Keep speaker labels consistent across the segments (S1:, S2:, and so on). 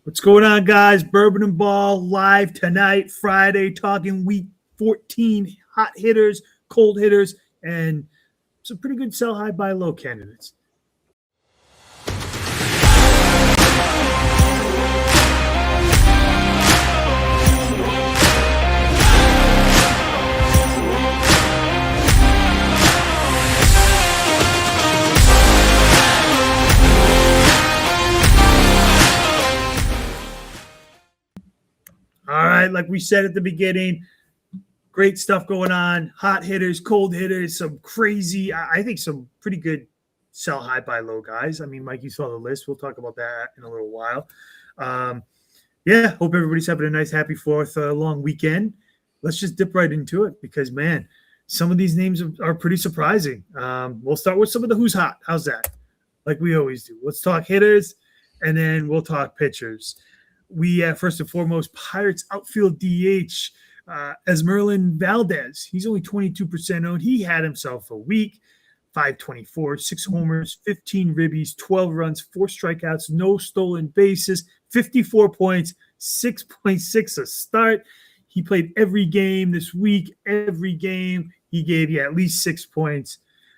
S1: What's going on, guys? Bourbon N Ball live tonight, Friday, talking week 14 hot hitters, cold hitters, and some pretty good sell high, buy low candidates. All right, like we said at the beginning, great stuff going on. Hot hitters, cold hitters, some crazy, I think some pretty good sell high, buy low guys. I mean, Mike, you saw the list. We'll talk about that in a little while. Yeah, hope everybody's having a nice, happy 4th long weekend. Let's just dip right into it because, man, some of these names are pretty surprising. We'll start with some of the who's hot. How's that? Like we always do. Let's talk hitters, and then we'll talk pitchers. We first and foremost, Pirates outfield DH, Esmeralda Valdez. He's only 22% owned. He had himself a week, 524, 6 homers, 15 ribbies, 12 runs, 4 strikeouts, no stolen bases, 54 points, 6.6 a start. He played every game this week. Every game he gave you at least 6 points.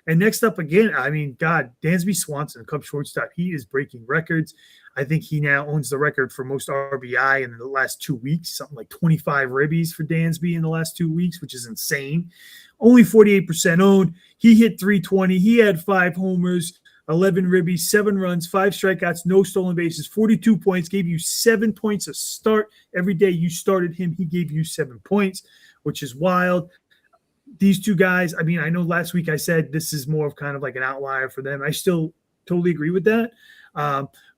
S1: And next up again, I mean, God, Dansby Swanson, Cubs shortstop, he is breaking records. I think he now owns the record for most RBI in the last 2 weeks, something like 25 ribbies for Dansby in the last 2 weeks, which is insane. Only 48% owned. He hit 320. He had 5 homers, 11 ribbies, 7 runs, 5 strikeouts, no stolen bases, 42 points, gave you 7 points a start. Every day you started him, he gave you 7 points, which is wild. These two guys, I mean, I know last week I said this is more of kind of like an outlier for them. I still totally agree with that.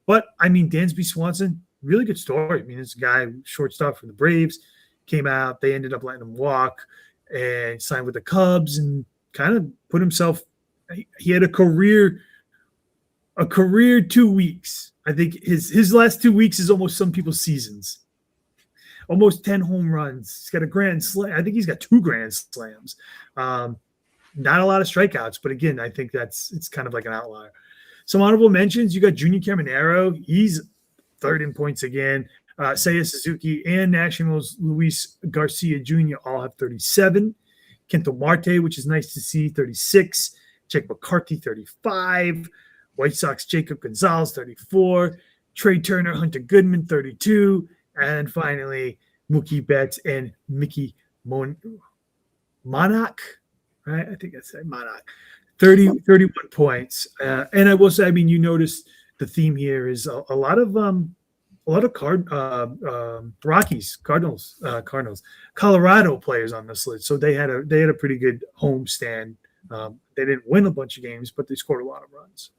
S1: But, I mean, Dansby Swanson, really good story. I mean, this guy, shortstop from the Braves, came out. They ended up letting him walk and signed with the Cubs and kind of put himself – he had a career 2 weeks. I think his last 2 weeks is almost some people's seasons. Almost 10 home runs. He's got a grand slam. I think he's got 2 grand slams. Not a lot of strikeouts, but, again, I think it's kind of like an outlier. Some honorable mentions, you got Junior Caminero. He's 3rd in points again. Seiya Suzuki and Nationals Luis Garcia Jr. all have 37. Ketel Marte, which is nice to see, 36. Jake McCarthy, 35. White Sox Jacob Gonzalez, 34. Trey Turner, Hunter Goodman, 32. And finally, Mookie Betts and Mickey Monarch. Right? I think that's Monarch. 31 points. And I will say, I mean, you notice the theme here is a lot of Rockies, Cardinals, Colorado players on this list. So they had a pretty good home stand. They didn't win a bunch of games, but they scored a lot of runs.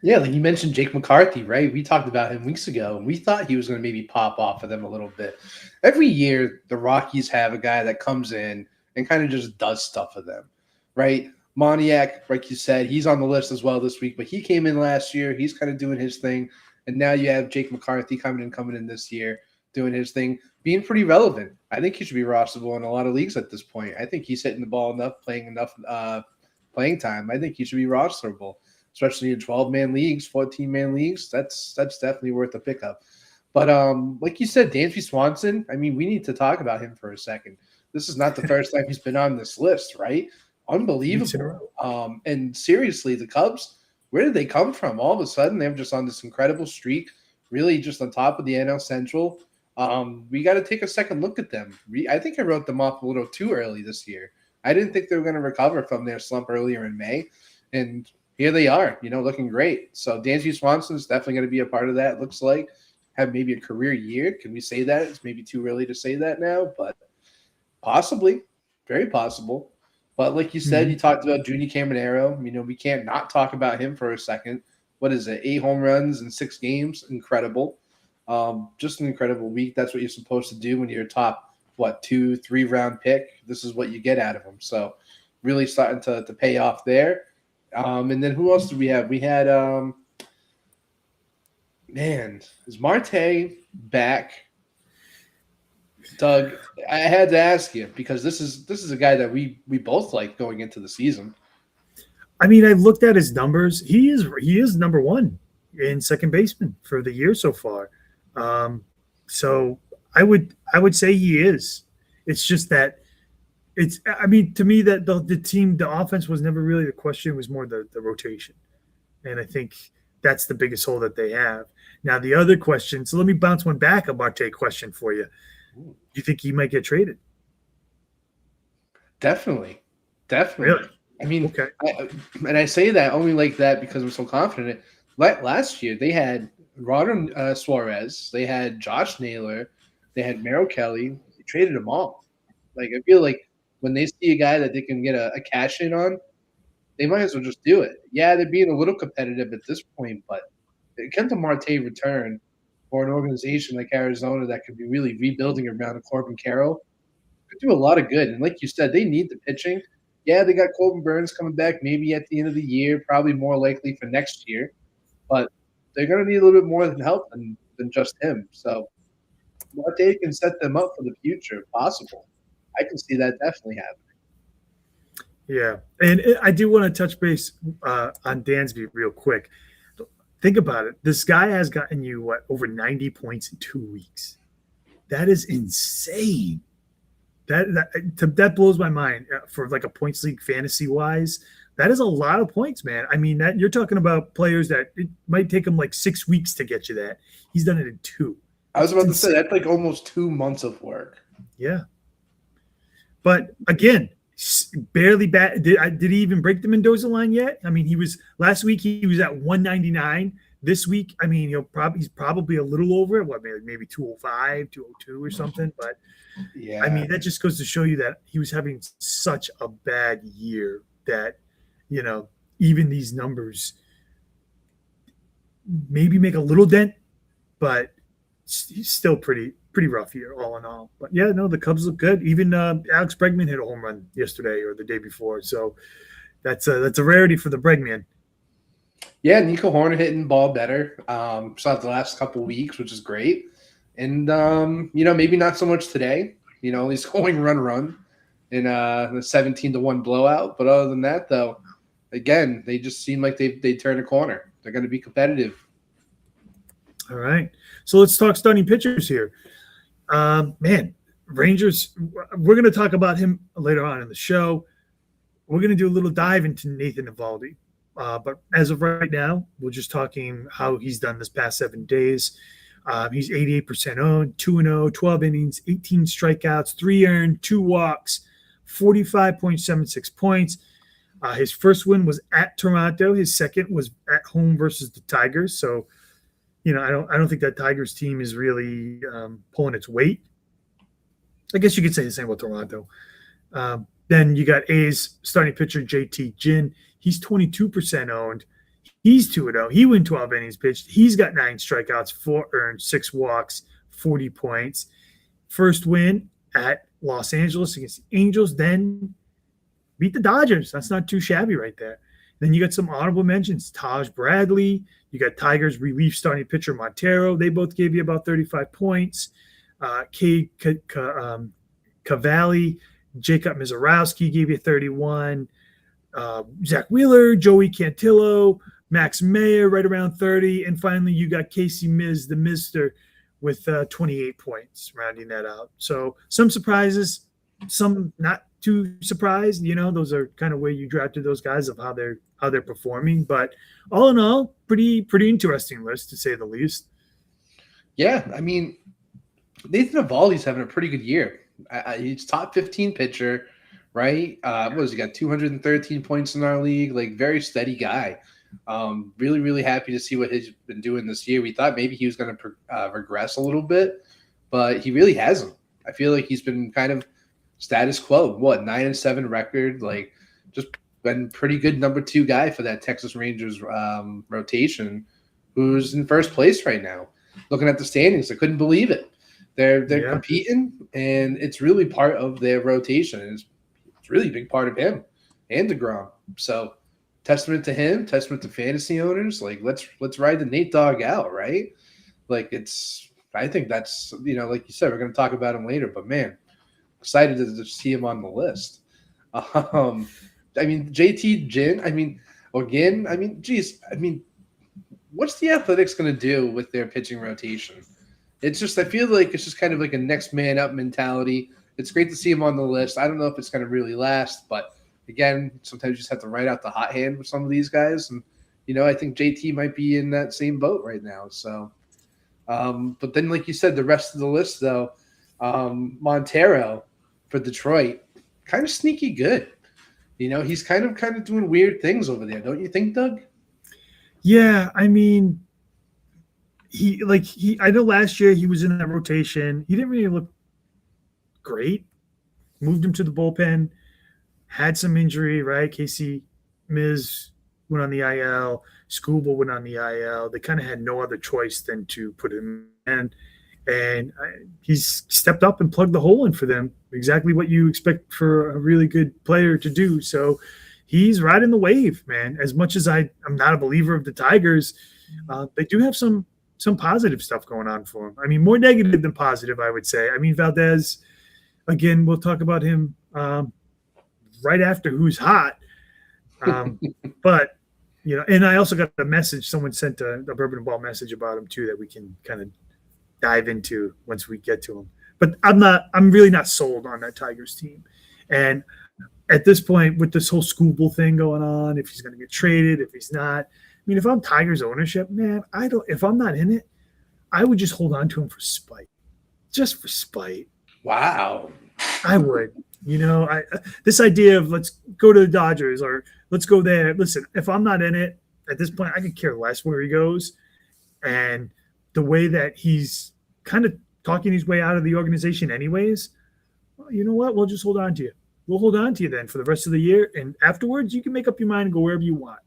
S2: Yeah, like you mentioned Jake McCarthy, right? We talked about him weeks ago, and we thought he was going to maybe pop off for them a little bit. Every year, the Rockies have a guy that comes in and kind of just does stuff for them, right? Moniak, like you said, he's on the list as well this week, but he came in last year. He's kind of doing his thing. And now you have Jake McCarthy coming in this year, doing his thing, being pretty relevant. I think he should be rosterable in a lot of leagues at this point. I think he's hitting the ball enough, playing enough playing time. I think he should be rosterable, especially in 12-man leagues, 14-man leagues. That's definitely worth a pickup. But like you said, Dansby Swanson, I mean, we need to talk about him for a second. This is not the first time he's been on this list, right? Unbelievable. And seriously, the Cubs, where did they come from? All of a sudden, they're just on this incredible streak, really just on top of the NL Central. We got to take a second look at them. I think I wrote them off a little too early this year. I didn't think they were going to recover from their slump earlier in May. And here they are, looking great. So Dansby Swanson is definitely going to be a part of that, it looks like. Have maybe a career year. Can we say that? It's maybe too early to say that now, but possibly. Very possible. But like you said, you talked about Junior Caminero. We can't not talk about him for a second. What is it? 8 home runs in 6 games. Incredible. Just an incredible week. That's what you're supposed to do when you're a top, 2-3 round pick. This is what you get out of him. So really starting to pay off there. And then who else did we have? We had, is Marte back? Doug, I had to ask you because this is a guy that we both like going into the season.
S1: I mean, I've looked at his numbers. He is number 1 in second baseman for the year so far. So I would say he is. It's just that I mean, to me that the offense was never really the question. It was more the rotation. And I think that's the biggest hole that they have. Now the other question, so let me bounce one back, a Marte question for you. You think he might get traded?
S2: Definitely.
S1: Really?
S2: I mean,
S1: Okay.
S2: and I say that only like that because I'm so confident. Last year, they had Rodon Suarez, they had Josh Naylor, they had Merrill Kelly. They traded them all. Like, I feel like when they see a guy that they can get a cash in on, they might as well just do it. Yeah, they're being a little competitive at this point, but Ketel Marte return for an organization like Arizona that could be really rebuilding around Corbin Carroll could do a lot of good. And like you said, they need the pitching. Yeah, they got Colton Burns coming back maybe at the end of the year, probably more likely for next year. But they're going to need a little bit more than help than just him. So Marte can set them up for the future if possible. I can see that definitely happening.
S1: Yeah, and I do want to touch base on Dansby real quick. Think about it. This guy has gotten you over 90 points in 2 weeks. That is insane. That blows my mind for like a points league fantasy wise. That is a lot of points, man. I mean, that you're talking about players that it might take them like 6 weeks to get you that. He's done it in 2.
S2: I was about to say that's like almost 2 months of work.
S1: Yeah, but again, barely bad. Did he even break the Mendoza line yet? I mean, he was last week. He was at 199. This week, I mean, he's probably a little over it. What, maybe 205, 202 or something. But yeah, I mean, that just goes to show you that he was having such a bad year that even these numbers maybe make a little dent, but he's still pretty rough here, all in all. But yeah, no, the Cubs look good. Even Alex Bregman hit a home run yesterday or the day before, so that's a rarity for the Bregman.
S2: Yeah, Nico Horner hitting the ball better. Saw the last couple weeks, which is great. And maybe not so much today. He's going run in the 17-1 blowout. But other than that, though, again, they just seem like they turn a corner. They're going to be competitive.
S1: All right, so let's talk starting pitchers here. Man, Rangers, we're going to talk about him later on in the show. We're going to do a little dive into Nathan Eovaldi. But as of right now, we're just talking how he's done this past 7 days. He's 88% owned, 2-0, 12 innings, 18 strikeouts, 3 earned, 2 walks, 45.76 points. His first win was at Toronto. His second was at home versus the Tigers. So, I don't think that Tigers team is really pulling its weight. I guess you could say the same about Toronto. Then you got A's starting pitcher JT Ginn. He's 22% owned. He's 2-0. He went 12 innings pitched. He's got 9 strikeouts, 4 earned, 6 walks, 40 points. First win at Los Angeles against the Angels. Then beat the Dodgers. That's not too shabby right there. Then you got some honorable mentions. Taj Bradley. You got Tigers relief starting pitcher Montero. They both gave you about 35 points. Cavalli, Jacob Mizorowski gave you 31. Zach Wheeler, Joey Cantillo, Max Mayer right around 30. And finally, you got Casey Miz, the Mister, with 28 points, rounding that out. So some surprises, some not too surprised. Those are kind of where you drafted those guys of how they're performing. But all in all, pretty interesting list, to say the least.
S2: Yeah, I mean, Nathan Eovaldi's having a pretty good year. He's top 15 pitcher, right? He got 213 points in our league? Like, very steady guy. Really, really happy to see what he's been doing this year. We thought maybe he was going to regress a little bit, but he really hasn't. I feel like he's been kind of status quo. 9-7 record, like just been pretty good number 2 guy for that Texas Rangers rotation, who's in first place right now. Looking at the standings, I couldn't believe it. They're competing, and it's really part of their rotation. It's really a big part of him and DeGrom. So testament to him, testament to fantasy owners. Like, let's ride the Nate Dogg out, right? Like, I think that's, like you said, we're going to talk about him later, but man, excited to see him on the list. I mean, JT Ginn, geez, what's the Athletics going to do with their pitching rotation? It's just I feel like it's just kind of like a next man up mentality. It's great to see him on the list. I don't know if it's going to really last, but again, sometimes you just have to write out the hot hand with some of these guys, and I think JT might be in that same boat right now. So, but then like you said, the rest of the list though, Montero for Detroit, kind of sneaky good. He's kind of doing weird things over there, don't you think, Doug?
S1: Yeah, I mean, I know last year he was in that rotation. He didn't really look great. Moved him to the bullpen, had some injury, right? Casey Miz went on the IL, Scooble went on the IL. They kind of had no other choice than to put him in. And he's stepped up and plugged the hole in for them. Exactly what you expect for a really good player to do. So he's riding the wave, man. As much as I'm not a believer of the Tigers, they do have some positive stuff going on for him. I mean, more negative than positive, I would say. I mean, Valdez, again, we'll talk about him right after who's hot. But, and I also got a message. Someone sent a Bourbon N Ball message about him, too, that we can kind of dive into once we get to him. But I'm really not sold on that Tigers team. And at this point, with this whole Scooble thing going on, if he's going to get traded, if he's not, I mean, if I'm Tigers ownership, man, if I'm not in it, I would just hold on to him for spite. Just for spite.
S2: Wow.
S1: I would. This idea of let's go to the Dodgers or let's go there. Listen, if I'm not in it at this point, I could care less where he goes. And the way that he's kind of talking his way out of the organization anyways, well, you know what? We'll just hold on to you. We'll hold on to you then for the rest of the year. And afterwards, you can make up your mind and go wherever you want.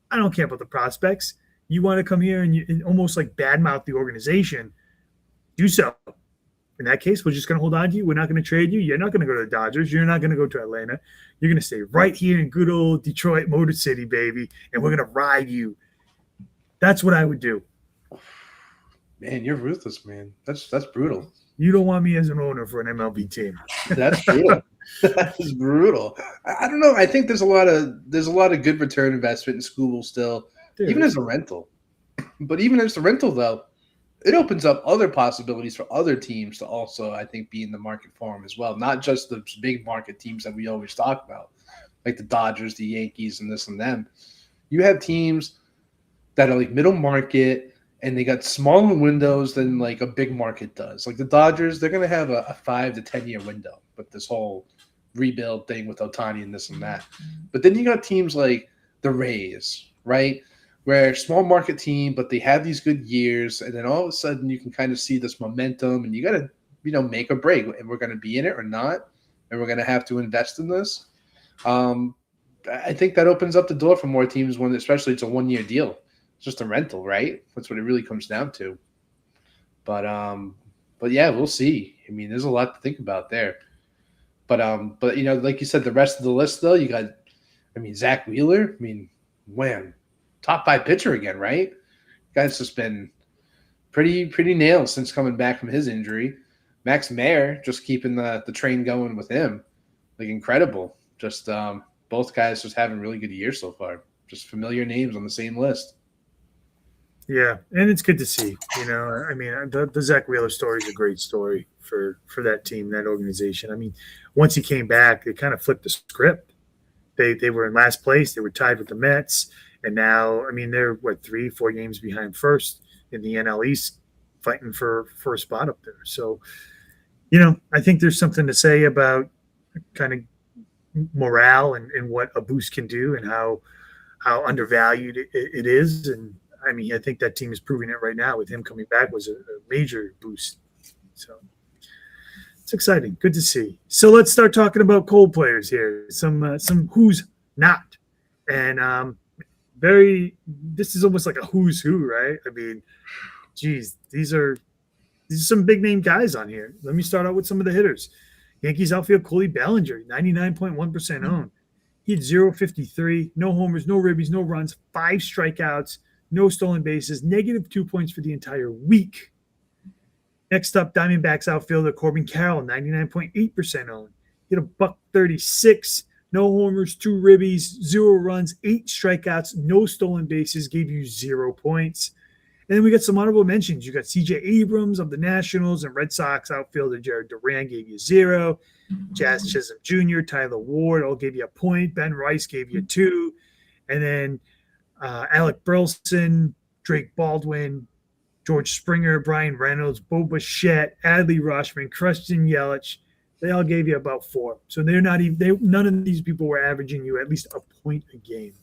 S1: I don't care about the prospects. You want to come here and almost like badmouth the organization, do so. In that case, we're just going to hold on to you. We're not going to trade you. You're not going to go to the Dodgers. You're not going to go to Atlanta. You're going to stay right here in good old Detroit, Motor City, baby, and we're going to ride you. That's what I would do.
S2: Man, you're ruthless, man. That's brutal.
S1: You don't want me as an owner for an MLB team.
S2: That's brutal. That is brutal. I don't know. I think there's a lot of good return investment in Scooble still, even as a rental. But even as a rental, though, it opens up other possibilities for other teams to also, I think, be in the market for him as well. Not just the big market teams that we always talk about, like the Dodgers, the Yankees, and this and them. You have teams that are like middle market, and they got smaller windows than like a big market does. Like the Dodgers, they're going to have a 5 to 10 year window with this whole rebuild thing with Ohtani and this and that. But then you got teams like the Rays, right? Where small market team, but they have these good years, and then all of a sudden you can kind of see this momentum, and you got to, make a break, and we're going to be in it or not, and we're going to have to invest in this. I think that opens up the door for more teams when, especially it's a 1 year deal. It's just a rental, right? That's what it really comes down to. But yeah, we'll see. I mean, there's a lot to think about there. But like you said, the rest of the list though, you got, Zach Wheeler. When top 5 pitcher again, right? Guy's just been pretty nailed since coming back from his injury. Max Meyer just keeping the train going with him, like incredible. Just both guys just having really good years so far. Just familiar names on the same list.
S1: Yeah, and it's good to see. The Zach Wheeler story is a great story for that team, that organization. Once he came back, they kind of flipped the script. They were in last place. They were tied with the Mets. And now, they're 3-4 games behind first in the NL East, fighting for a spot up there. So, I think there's something to say about kind of morale and what a boost can do and how undervalued it is. And I think that team is proving it right now with him coming back was a major boost. So it's exciting. Good to see. So let's start talking about cold players here. Some who's not. And this is almost like a who's who, right? Geez, these are some big name guys on here. Let me start out with some of the hitters. Yankees outfield Cody Bellinger, 99.1% owned. He had 0.53, no homers, no ribbies, no runs, 5 strikeouts, no stolen bases, -2 points for the entire week. Next up, Diamondbacks outfielder Corbin Carroll, 99.8% owned. He had a $136, no homers, 2 ribbies, 0 runs, 8 strikeouts, no stolen bases, gave you 0 points. And then we got some honorable mentions. You got C.J. Abrams of the Nationals, and Red Sox outfielder Jared Duran gave you 0. Jazz Chisholm Jr., Tyler Ward all gave you a point. Ben Rice gave you 2. And then Alec Burleson, Drake Baldwin, George Springer, Brian Reynolds, Bo Bichette, Adley Rutschman, Christian Yelich. They all gave you about 4. So they're not even none of these people were averaging you at least a point a game.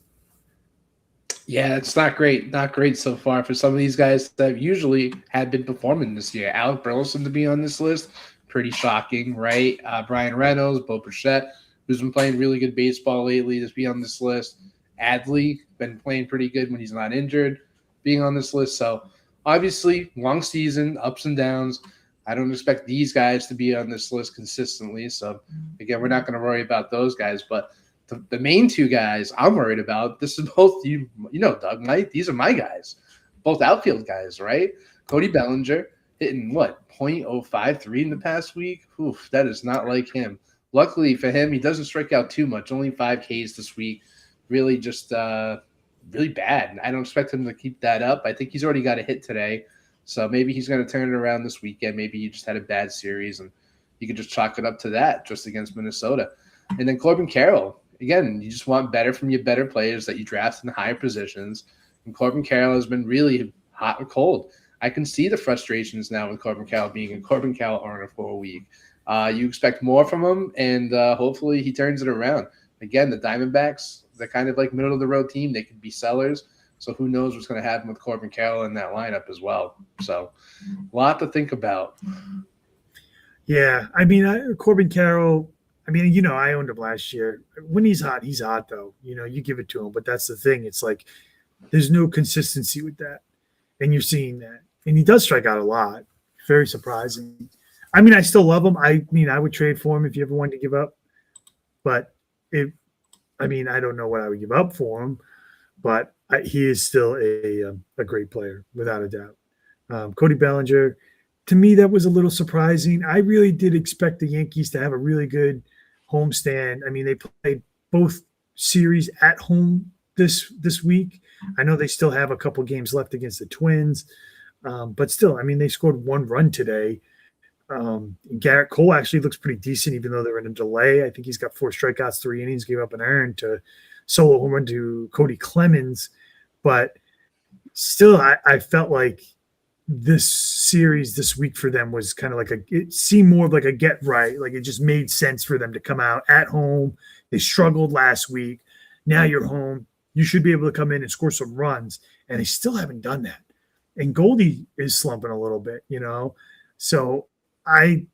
S2: Yeah, it's not great. Not great so far for some of these guys that usually have been performing this year. Alec Burleson to be on this list, pretty shocking, right? Brian Reynolds, Bo Bichette, who's been playing really good baseball lately, to be on this list. Adley, been playing pretty good when he's not injured, being on this list. So obviously, long season, ups and downs. I don't expect these guys to be on this list consistently. So again, we're not going to worry about those guys, but the main 2 guys I'm worried about, this is both you know, Doug, Mike, these are my guys, both outfield guys, right? Cody Bellinger hitting what, .053 in the past week? Oof, that is not like him. Luckily for him, he doesn't strike out too much, only 5 Ks this week. Really just really bad. I don't expect him to keep that up. I think he's already got a hit today, so maybe he's going to turn it around this weekend. Maybe he just had a bad series, and you could just chalk it up to that just against Minnesota. And then Corbin Carroll. Again, you just want better from your better players that you draft in higher positions. And Corbin Carroll has been really hot and cold. I can see the frustrations now with Corbin Carroll being a Corbin Carroll owner for a week. You expect more from him, and hopefully he turns it around. Again, the Diamondbacks, they're kind of like middle-of-the-road team. They could be sellers. So who knows what's going to happen with Corbin Carroll in that lineup as well. So a lot to think about.
S1: Yeah, I mean, Corbin Carroll – I mean, you know, I owned him last year. When he's hot, though. You know, you give it to him. But that's the thing. It's like there's no consistency with that. And you're seeing that. And he does strike out a lot. Very surprising. I mean, I still love him. I mean, I would trade for him if you ever wanted to give up. But I don't know what I would give up for him. But he is still a great player, without a doubt. Cody Bellinger, to me, that was a little surprising. I really did expect the Yankees to have a really good homestand. I mean, they played both series at home this week. I know they still have a couple games left against the Twins, but still, I mean, they scored 1 run today. Garrett Cole actually looks pretty decent, even though they're in a delay. I think he's got 4 strikeouts, 3 innings, gave up an earned to solo home run to Cody Clemens. But still, I felt like this series this week for them was kind of like it seemed more of like a get right. Like it just made sense for them to come out at home. They struggled last week. Now you're home. You should be able to come in and score some runs. And they still haven't done that. And Goldie is slumping a little bit, you know? So I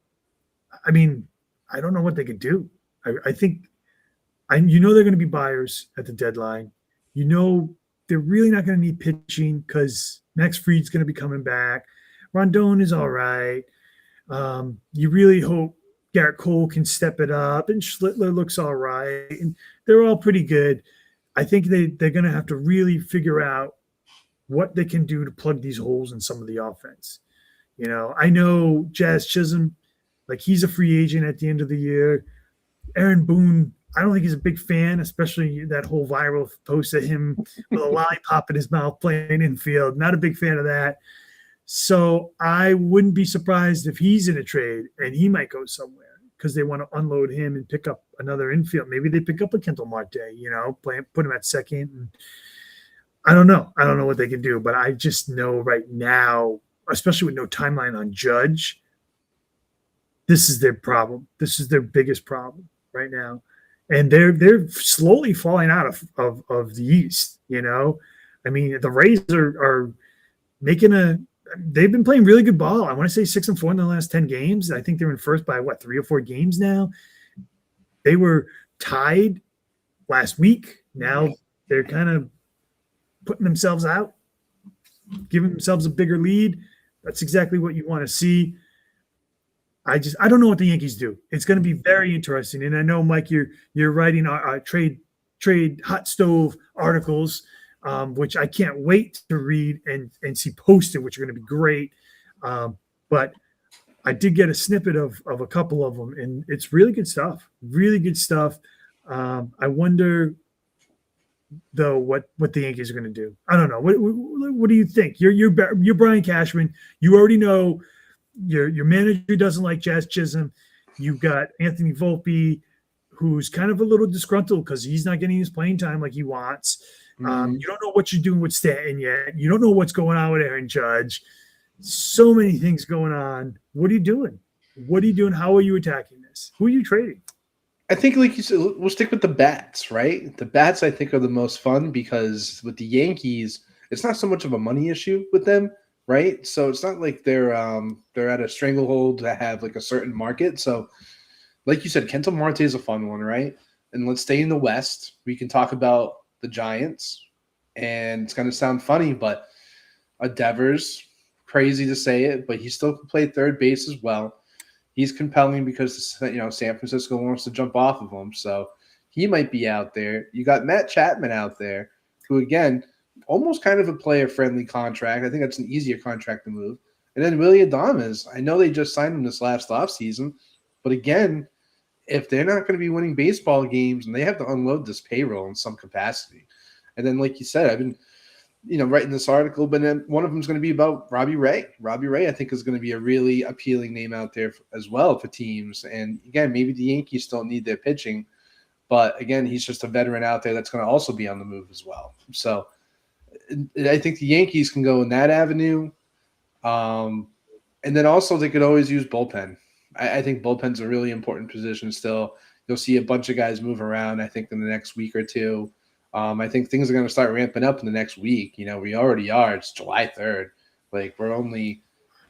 S1: mean, I don't know what they could do. I think they're going to be buyers at the deadline. You know, they're really not going to need pitching because Max Fried's going to be coming back. Rondon is all right. You really hope Garrett Cole can step it up, and Schlittler looks all right. And they're all pretty good. I think they're going to have to really figure out what they can do to plug these holes in some of the offense. You know, I know Jazz Chisholm, like he's a free agent at the end of the year. Aaron Boone, I don't think he's a big fan, especially that whole viral post of him with a lollipop in his mouth playing infield. Not a big fan of that. So I wouldn't be surprised if he's in a trade and he might go somewhere because they want to unload him and pick up another infield. Maybe they pick up a Ketel Marte, you know, put him at second. And I don't know. I don't know what they can do, but I just know right now, especially with no timeline on Judge, this is their problem. This is their biggest problem right now. And they're slowly falling out of the East, you know. I mean, the Rays are making they've been playing really good ball. I want to say 6-4 in the last 10 games. I think they're in first by 3 or 4 games now. They were tied last week. Now they're kind of putting themselves out, giving themselves a bigger lead. That's exactly what you want to see. I don't know what the Yankees do. It's going to be very interesting. And I know, Mike, you're writing trade hot stove articles, which I can't wait to read and see posted, which are going to be great. But I did get a snippet of a couple of them, and it's really good stuff. Really good stuff. I wonder though, what the Yankees are going to do. I don't know. What do you think? You're Brian Cashman. You already know your manager doesn't like Jazz Chisholm. You've got Anthony Volpe, who's kind of a little disgruntled because he's not getting his playing time like he wants. You don't know what you're doing with Stanton yet. You don't know what's going on with Aaron Judge. So many things going on. What are you doing? How are you attacking this? Who are you trading?
S2: I think, like you said, we'll stick with the bats, right? The bats, I think, are the most fun because with the Yankees, it's not so much of a money issue with them, right? So it's not like they're at a stranglehold to have like a certain market. So, like you said, Ketel Marte is a fun one, right? And let's stay in the West. We can talk about the Giants, and it's going to sound funny, but Devers, crazy to say it, but he still can play third base as well. He's compelling because San Francisco wants to jump off of him, so he might be out there. You got Matt Chapman out there, who again, almost kind of a player-friendly contract. I think that's an easier contract to move. And then Willy Adames. I know they just signed him this last offseason, but again, if they're not going to be winning baseball games, and they have to unload this payroll in some capacity. And then, like you said, I've been writing this article, but then one of them is going to be about Robbie Ray. Robbie Ray, I think, is going to be a really appealing name out there as well for teams. And again, maybe the Yankees don't need their pitching, but again, he's just a veteran out there that's going to also be on the move as well. So I think the Yankees can go in that avenue. And then also they could always use bullpen. I think bullpen's a really important position still. You'll see a bunch of guys move around, I think, in the next week or two. I think things are going to start ramping up in the next week. We already are. It's July 3rd. Like, we're only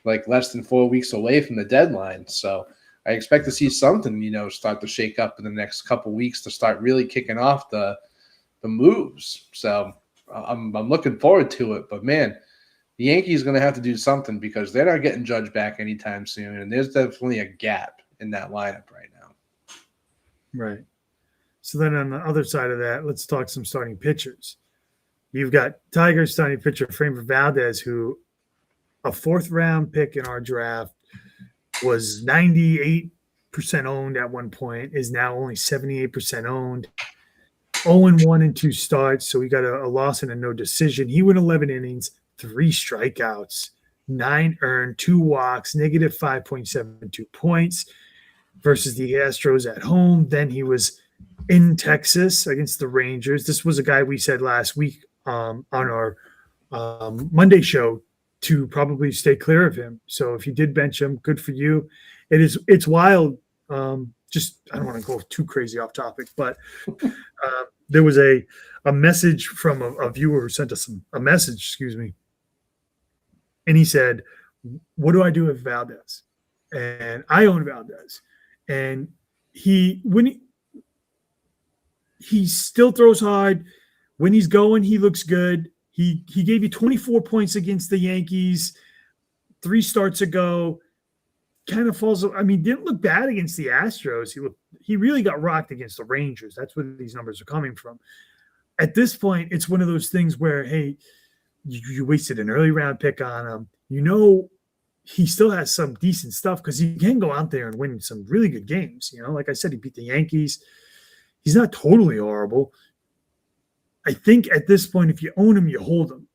S2: like less than 4 weeks away from the deadline. So I expect to see something, start to shake up in the next couple weeks to start really kicking off the moves. So I'm looking forward to it. But, man, the Yankees are going to have to do something because they're not getting Judge back anytime soon. And there's definitely a gap in that lineup right now.
S1: Right. So then on the other side of that, let's talk some starting pitchers. You've got Tigers starting pitcher Framber Valdez, who a fourth-round pick in our draft was 98% owned at one point, is now only 78% owned. 0-1 in 2 starts, so we got a loss and a no decision. He went 11 innings, 3 strikeouts, 9 earned, 2 walks, negative 5.72 points versus the Astros at home. Then he was in Texas against the Rangers. This was a guy we said last week on our Monday show to probably stay clear of him. So if you did bench him, good for you. It's wild. Just I don't want to go too crazy off topic, but there was a message from a viewer who sent us a message, excuse me. And he said, what do I do with Valdez? And I own Valdez. And he still throws hard. When he's going, he looks good. He gave you 24 points against the Yankees 3 starts ago. Kind of falls. I mean, didn't look bad against the Astros. He really got rocked against the Rangers. That's where these numbers are coming from. At this point, it's one of those things where, hey, you wasted an early round pick on him. He still has some decent stuff because he can go out there and win some really good games. Like I said, he beat the Yankees. He's not totally horrible. I think at this point, if you own him, you hold him.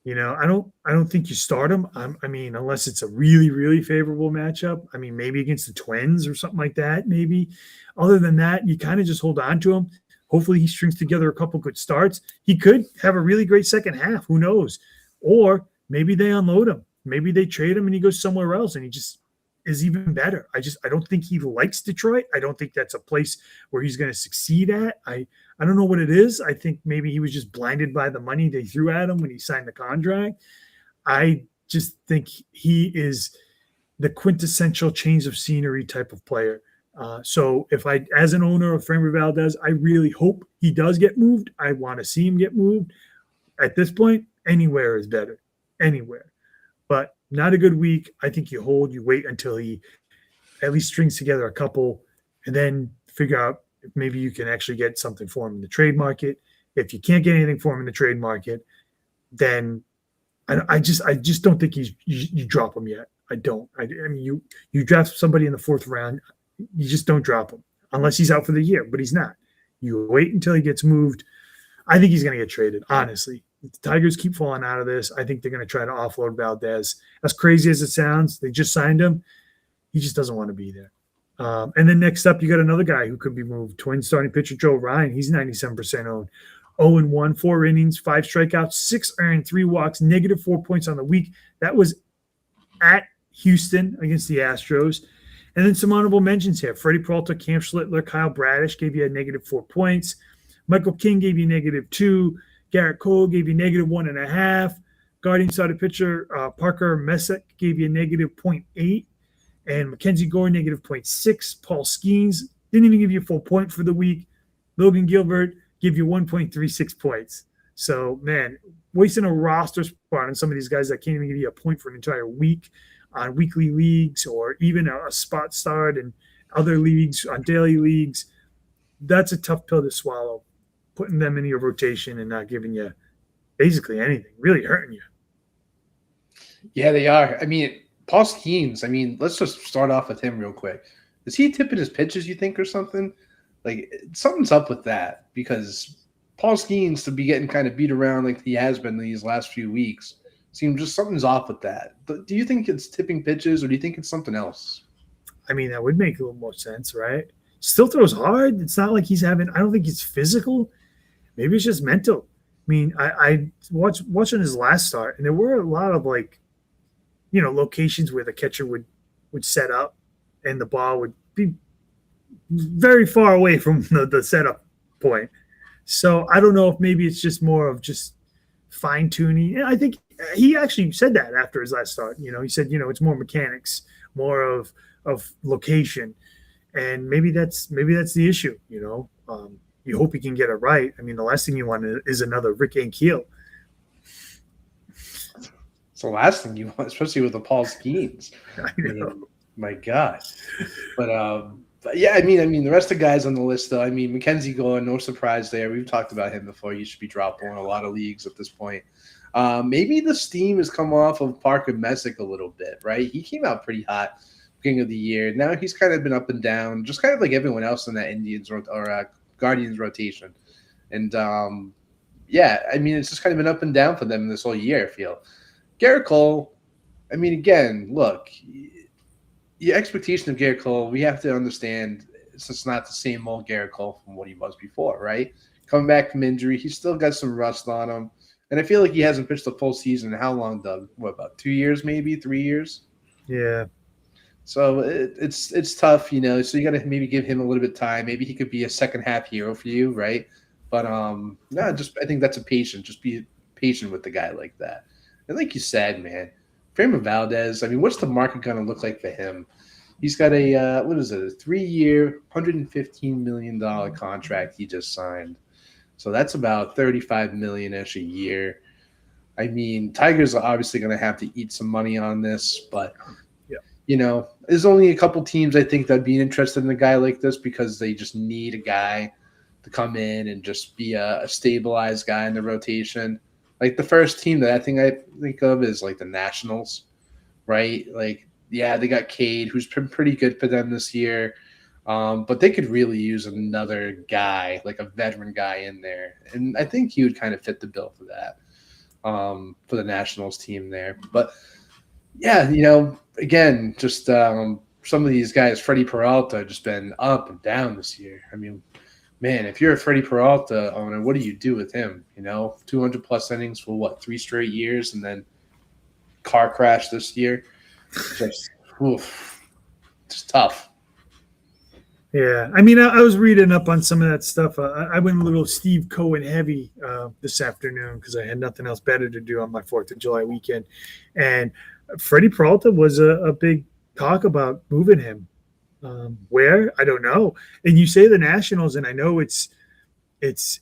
S1: I don't think you start him. I mean, unless it's a really, really favorable matchup. I mean, maybe against the Twins or something like that, maybe. Other than that, you kind of just hold on to him. Hopefully he strings together a couple good starts. He could have a really great second half. Who knows? Or maybe they unload him. Maybe they trade him and he goes somewhere else and he just is even better. I don't think he likes Detroit. I don't think that's a place where he's going to succeed at. I don't know what it is. I think maybe he was just blinded by the money they threw at him when he signed the contract. I just think he is the quintessential change of scenery type of player. So if as an owner of Framber Valdez, I really hope he does get moved. I want to see him get moved. At this point, anywhere is better. Anywhere. But not a good week. I think you wait until he at least strings together a couple and then figure out if maybe you can actually get something for him in the trade market. If you can't get anything for him in the trade market, then I just don't think you drop him yet. I don't. I mean, you draft somebody in the 4th round, you just don't drop him unless he's out for the year, but he's not. You wait until he gets moved. I think he's going to get traded, honestly. If the Tigers keep falling out of this, I think they're going to try to offload Valdez. As crazy as it sounds, they just signed him. He just doesn't want to be there. And then next up, you got another guy who could be moved. Twin starting pitcher Joe Ryan. He's 97% owned. 0-1, 4 innings, 5 strikeouts, 6 earned, 3 walks, -4 points on the week. That was at Houston against the Astros. And then some honorable mentions here. Freddie Peralta, Cam Schlittler, Kyle Bradish gave you a -4 points. Michael King gave you -2. Garrett Cole gave you -1.5. Guardian starting pitcher Parker Messick gave you -0.8. And Mackenzie Gore, -0.6. Paul Skeens didn't even give you a full point for the week. Logan Gilbert give you 1.36 points. So, man, wasting a roster spot on some of these guys that can't even give you a point for an entire week on weekly leagues or even a spot start in other leagues, on daily leagues, that's a tough pill to swallow, putting them in your rotation and not giving you basically anything, really hurting you.
S2: Yeah, they are. I mean, Paul Skeens, I mean, let's just start off with him real quick. Is he tipping his pitches, you think, or something? Like, something's up with that because Paul Skeens to be getting kind of beat around like he has been these last few weeks seems just something's off with that. But do you think it's tipping pitches or do you think it's something else?
S1: I mean, that would make a little more sense, right? Still throws hard. It's not like he's having – I don't think he's physical. Maybe it's just mental. I mean, I watching his last start, and there were a lot of, like, you know, locations where the catcher would set up and the ball would be very far away from the setup point. So I don't know if maybe it's just more of just fine-tuning. And I think he actually said that after his last start. You know, he said, you know, it's more mechanics, more of location. And maybe that's the issue, you know. You hope he can get it right. I mean, the last thing you want is another Rick Ankiel.
S2: It's the last thing you want, especially with the Paul Skeens.
S1: I know.
S2: My God. But yeah, I mean, the rest of the guys on the list, though, I mean, Mackenzie Gore, no surprise there. We've talked about him before. He should be droppable in a lot of leagues at this point. Maybe the steam has come off of Parker Messick a little bit, right? He came out pretty hot beginning of the year. Now he's kind of been up and down, just kind of like everyone else in that Indians or Guardians rotation. And, yeah, I mean, it's just kind of been up and down for them this whole year, I feel. Garrett Cole, I mean, again, look, the expectation of Garrett Cole, we have to understand it's just not the same old Garrett Cole from what he was before, right? Coming back from injury, he's still got some rust on him. And I feel like he hasn't pitched a full season in how long, Doug? What, about 2 years maybe, 3 years?
S1: Yeah.
S2: So it's tough, you know. So you got to maybe give him a little bit of time. Maybe he could be a second-half hero for you, right? But, no, just I think that's a patient. Just be patient with the guy like that. And like you said, man, Framber Valdez, I mean, what's the market going to look like for him? He's got a, a 3-year, $115 million contract he just signed. So that's about $35 million-ish a year. I mean, Tigers are obviously going to have to eat some money on this, but, you know, there's only a couple teams I think that'd be interested in a guy like this because they just need a guy to come in and just be a stabilized guy in the rotation. Like the first team that I think of is like the Nationals, right? Like, yeah, they got Cade, who's been pretty good for them this year. But they could really use another guy, like a veteran guy in there. And I think he would kind of fit the bill for that, for the Nationals team there. But, yeah, you know, again, just some of these guys, Freddie Peralta, just been up and down this year. I mean, man, if you're a Freddie Peralta owner, what do you do with him? You know, 200-plus innings for, what, 3 straight years and then car crash this year? Just, oof, it's tough.
S1: Yeah, I mean, I was reading up on some of that stuff. I went a little Steve Cohen heavy this afternoon because I had nothing else better to do on my 4th of July weekend. And Freddie Peralta was a big talk about moving him. Where? I don't know. And you say the Nationals, and I know it's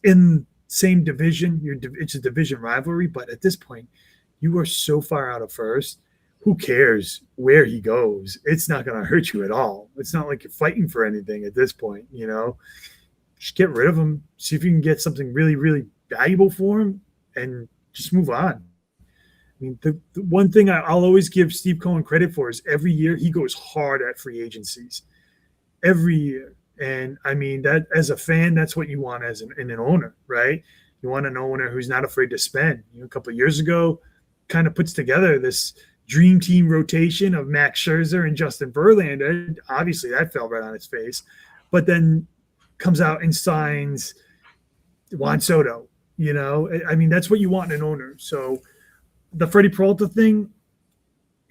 S1: in same division. It's a division rivalry, but at this point, you are so far out of first. Who cares where he goes? It's not going to hurt you at all. It's not like you're fighting for anything at this point, you know. Just get rid of him. See if you can get something really, really valuable for him, and just move on. I mean, the one thing I'll always give Steve Cohen credit for is every year he goes hard at free agencies. Every year. And, I mean, that as a fan, that's what you want as an owner, right? You want an owner who's not afraid to spend. A couple of years ago, kind of puts together this dream team rotation of Max Scherzer and Justin Verlander. Obviously, that fell right on its face. But then comes out and signs Juan Soto. That's what you want in an owner. So the Freddie Peralta thing,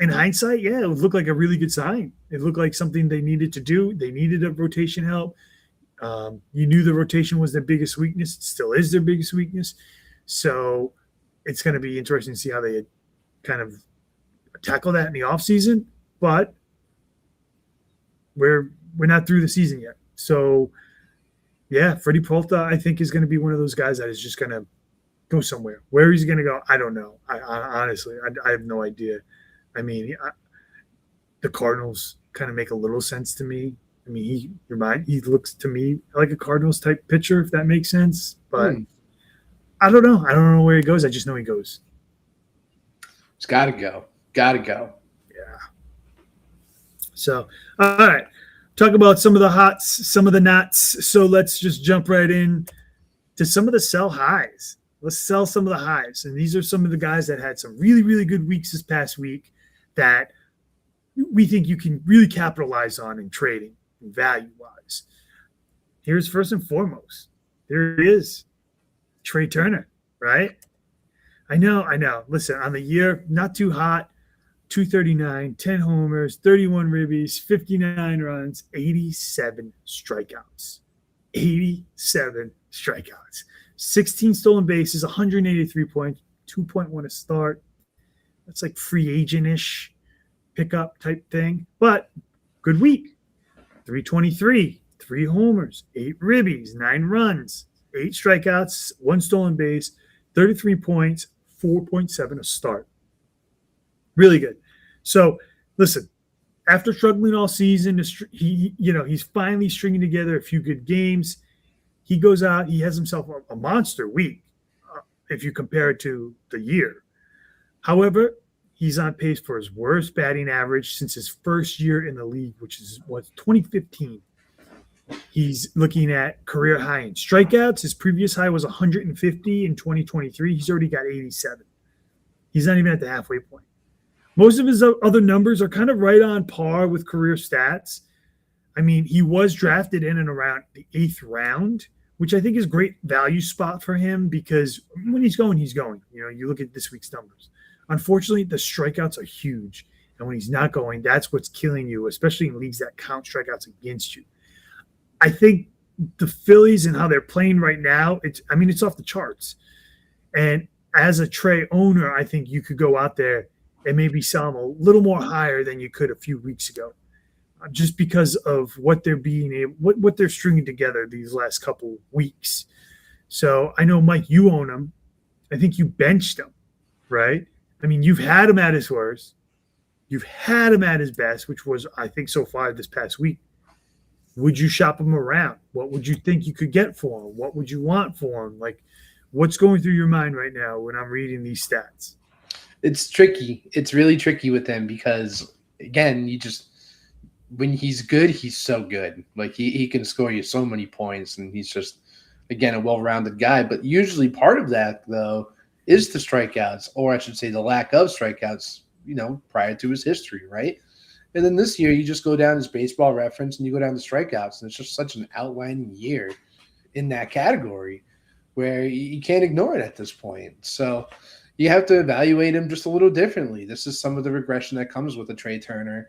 S1: in hindsight, yeah, it would look like a really good sign. It looked like something they needed to do. They needed a rotation help. You knew the rotation was their biggest weakness. It still is their biggest weakness. So it's going to be interesting to see how they kind of tackle that in the offseason. But we're not through the season yet. So, yeah, Freddie Peralta, I think, is going to be one of those guys that is just going to go somewhere. Where he's going to go, I don't know. I honestly, I have no idea. The Cardinals kind of make a little sense to me. He looks to me like a Cardinals type pitcher, if that makes sense. But I don't know. I don't know where he goes. I just know he goes.
S2: It's got to go. Got to go.
S1: Yeah. So, all right. Talk about some of the hots, some of the nots. So let's just jump right in to some of the sell highs. Let's sell some of the highs. And these are some of the guys that had some really, really good weeks this past week that we think you can really capitalize on in trading and value-wise. Here's first and foremost. There it is. Trey Turner, right? I know. Listen, on the year, not too hot. 239, 10 homers, 31 ribbies, 59 runs, 87 strikeouts. 87 strikeouts. 16 stolen bases, 183 points, 2.1 a start. That's like free agent-ish pickup type thing. But good week. 323, 3 homers, 8 ribbies, 9 runs, 8 strikeouts, 1 stolen base, 33 points, 4.7 a start. Really good. So, listen, after struggling all season, he's finally stringing together a few good games. He goes out, he has himself a monster week if you compare it to the year. However, he's on pace for his worst batting average since his first year in the league, which is 2015. He's looking at career high in strikeouts. His previous high was 150 in 2023. He's already got 87. He's not even at the halfway point. Most of his other numbers are kind of right on par with career stats. He was drafted in and around the 8th round, which I think is a great value spot for him because when he's going, he's going. You look at this week's numbers. Unfortunately, the strikeouts are huge. And when he's not going, that's what's killing you, especially in leagues that count strikeouts against you. I think the Phillies and how they're playing right now, it's off the charts. And as a Trey owner, I think you could go out there and maybe sell them a little more higher than you could a few weeks ago, just because of what what they're stringing together these last couple weeks. So I know, Mike, you own him. I think you benched him, right? You've had him at his worst. You've had him at his best, which was, I think, so far this past week. Would you shop him around? What would you think you could get for him? What would you want for him? What's going through your mind right now when I'm reading these stats?
S2: It's tricky. It's really tricky with him because, again, when he's good, he's so good. He can score you so many points, and he's just, again, a well-rounded guy. But usually part of that, though, is the strikeouts, or I should say the lack of strikeouts, prior to his history, right? And then this year, you just go down his Baseball Reference and you go down the strikeouts, and it's just such an outlining year in that category where you can't ignore it at this point. So you have to evaluate him just a little differently. This is some of the regression that comes with a Trey Turner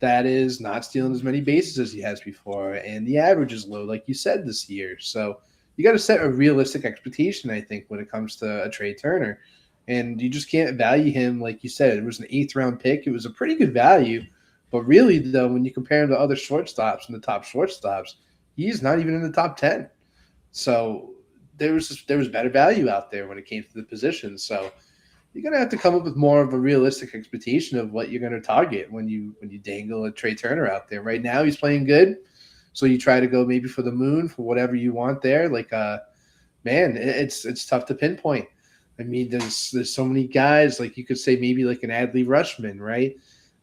S2: that is not stealing as many bases as he has before, and the average is low, like you said, this year. So you got to set a realistic expectation, I think, when it comes to a Trey Turner. And you just can't value him, like you said. It was an 8th-round pick. It was a pretty good value. But really, though, when you compare him to other shortstops and the top shortstops, he's not even in the top 10. So there was better value out there when it came to the position. So you're going to have to come up with more of a realistic expectation of what you're going to target when you dangle a Trey Turner out there. Right now, he's playing good. So you try to go maybe for the moon, for whatever you want there. It's tough to pinpoint. There's so many guys, like you could say maybe like an Adley Rutschman, right?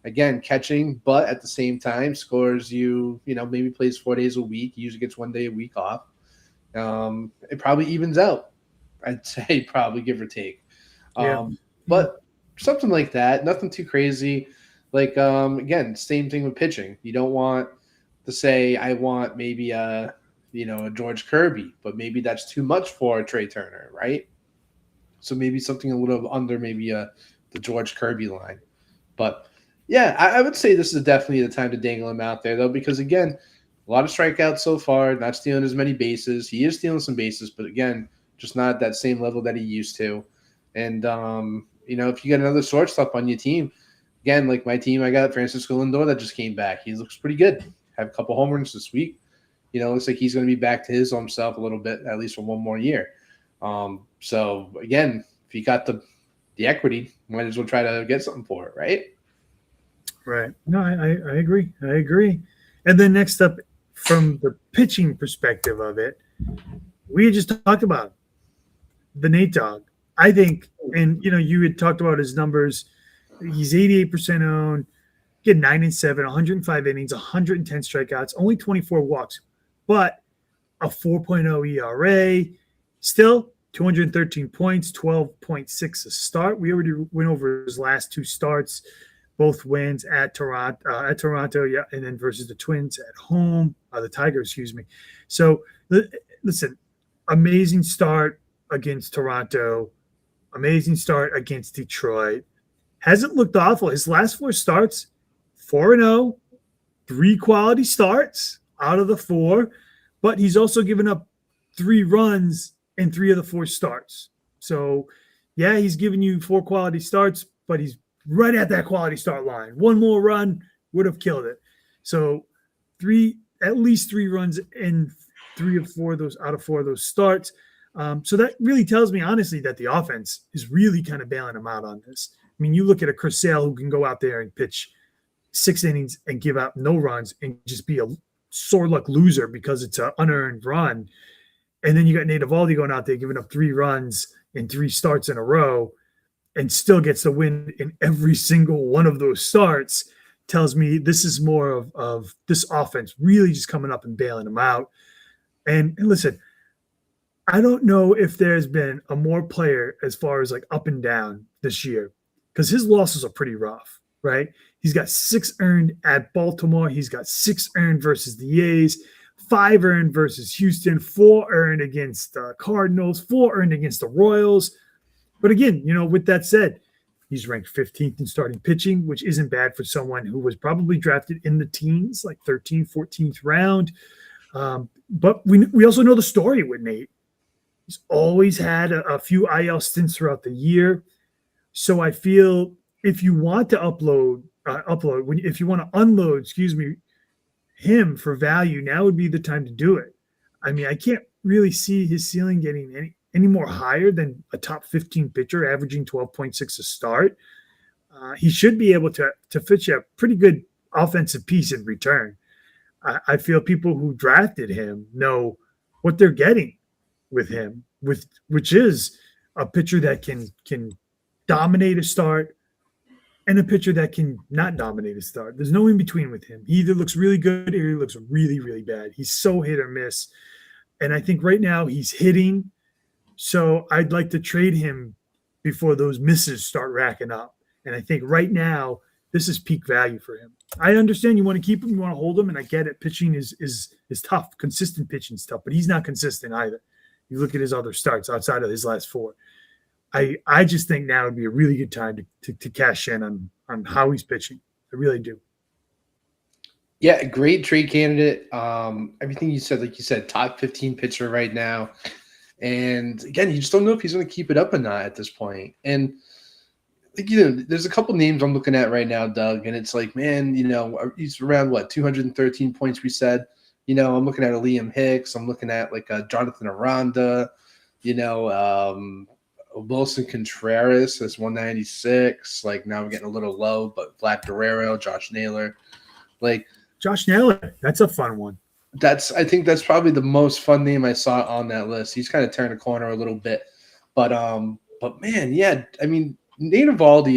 S2: Again, catching, but at the same time scores maybe plays 4 days a week. He usually gets 1 day a week off. It probably evens out, I'd say probably give or take.
S1: Yeah.
S2: But something like that, nothing too crazy. Like again, same thing with pitching. You don't want to say I want maybe a George Kirby, but maybe that's too much for a Trey Turner, right? So maybe something a little under maybe the George Kirby line. But yeah, I would say this is definitely the time to dangle him out there though, because again, a lot of strikeouts so far, not stealing as many bases. He is stealing some bases, but again, just not at that same level that he used to. And if you get another shortstop on your team, again, like my team, I got Francisco Lindor that just came back. He looks pretty good. Have a couple home runs this week. Looks like he's going to be back to his own self a little bit, at least for one more year. So again, if you got the equity, might as well try to get something for it, right?
S1: Right. No, I agree. I agree. And then next up, from the pitching perspective of it, we just talked about the Nate Dogg. I think, and you had talked about his numbers. He's 88% owned, get 9-7, 105 innings, 110 strikeouts, only 24 walks, but a 4.0 ERA, still 213 points, 12.6 a start. We already went over his last two starts, both wins at Toronto, yeah, and then versus the Twins at home, the Tigers, excuse me. So listen, amazing start against Toronto, amazing start against Detroit. Hasn't looked awful. His last four starts, 4-0, 3 quality starts out of the 4, but he's also given up 3 runs in 3 of the 4 starts. So, yeah, he's giving you 4 quality starts, but he's right at that quality start line. One more run would have killed it. So, at least 3 runs in 3 of 4 of those out of 4 of those starts. So that really tells me, honestly, that the offense is really kind of bailing him out on this. I mean, you look at a Chris Sale who can go out there and pitch 6 innings and give out no runs and just be a sore luck loser because it's an unearned run. And then you got Nate Eovaldi going out there giving up 3 runs in 3 starts in a row and still gets the win in every single one of those starts. Tells me this is more of this offense really just coming up and bailing him out. And listen, I don't know if there's been a more player as far as like up and down this year, because his losses are pretty rough, right? He's got 6 earned at Baltimore. He's got 6 earned versus the A's, 5 earned versus Houston, 4 earned against the Cardinals, 4 earned against the Royals. But again, with that said, he's ranked 15th in starting pitching, which isn't bad for someone who was probably drafted in the teens, like 13th, 14th round. But we also know the story with Nate. He's always had a few IL stints throughout the year. So I feel if you want to if you want to unload, him for value, now would be the time to do it. I mean, I can't really see his ceiling getting any more higher than a top 15 pitcher averaging 12.6 a start. He should be able to fit you a pretty good offensive piece in return. I feel people who drafted him know what they're getting with him, which is a pitcher that can dominate a start and a pitcher that can not dominate a start. There's no in between with him. He either looks really good or he looks really, really bad. He's so hit or miss. And I think right now he's hitting. So I'd like to trade him before those misses start racking up. And I think right now this is peak value for him. I understand you want to keep him, you want to hold him, and I get it. Pitching is tough. Consistent pitching is tough, but he's not consistent either. You look at his other starts outside of his last 4. I just think now would be a really good time to cash in on how he's pitching. I really do.
S2: Yeah, great trade candidate. Everything you said, like you said, top 15 pitcher right now. And again, you just don't know if he's going to keep it up or not at this point. And there's a couple names I'm looking at right now, Doug, and it's like, man, he's around 213 points. We said, I'm looking at a Liam Hicks. I'm looking at like a Jonathan Aranda. Wilson Contreras is 196. Like now we're getting a little low, but Vlad Guerrero, Josh Naylor, like
S1: Josh Naylor, that's a fun one.
S2: I think that's probably the most fun name I saw on that list. He's kind of turned a corner a little bit, but man, yeah, I mean, Nate Eovaldi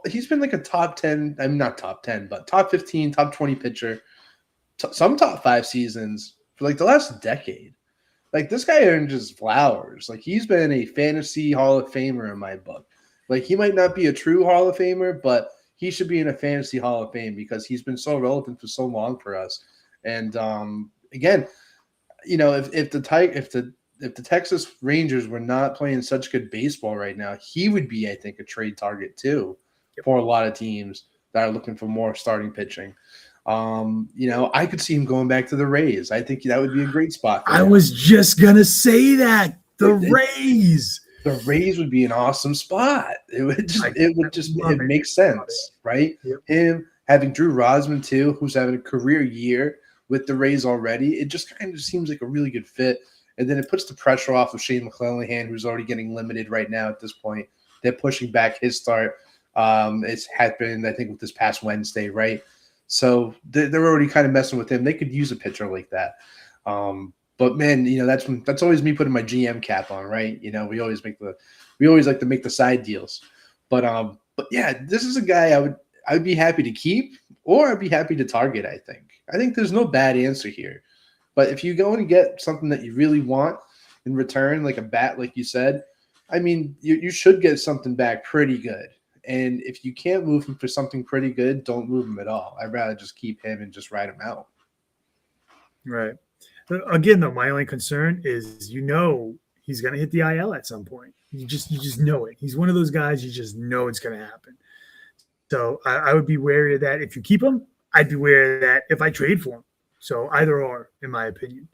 S2: he's been like a top 10. I mean, not top 10, but top 15, top 20 pitcher. Some top 5 seasons for like the last decade. Like, this guy earned his flowers. Like, he's been a fantasy Hall of Famer in my book. Like, he might not be a true Hall of Famer, but he should be in a fantasy Hall of Fame because he's been so relevant for so long for us. And again, you know, if the Texas Rangers were not playing such good baseball right now, he would be, I think, a trade target too for a lot of teams that are looking for more starting pitching. You know, I could see him going back to the Rays. I think that would be a great spot for him.
S1: I was just gonna say that. The Rays.
S2: The Rays would be an awesome spot. It makes sense, right?
S1: Yep.
S2: Him having Drew Rosman too, who's having a career year with the Rays already. It just kind of seems like a really good fit. And then it puts the pressure off of Shane McClanahan, who's already getting limited right now at this point. They're pushing back his start. It's happened, I think, with this past Wednesday, right? So they're already kind of messing with him. They could use a pitcher like that. But man, you know, that's always me putting my GM cap on, right? You know, we always like to make the side deals. But yeah, this is a guy I would be happy to keep, or I'd be happy to target. I think there's no bad answer here. But if you go and get something that you really want in return, like a bat, like you said, I mean, you should get something back pretty good. And if you can't move him for something pretty good, don't move him at all. I'd rather just keep him and just ride him out.
S1: Right. Again, though, my only concern is, you know, he's going to hit the IL at some point. You just know it. He's one of those guys you just know it's going to happen. So I would be wary of that. If you keep him, I'd be wary of that if I trade for him. So either or, in my opinion.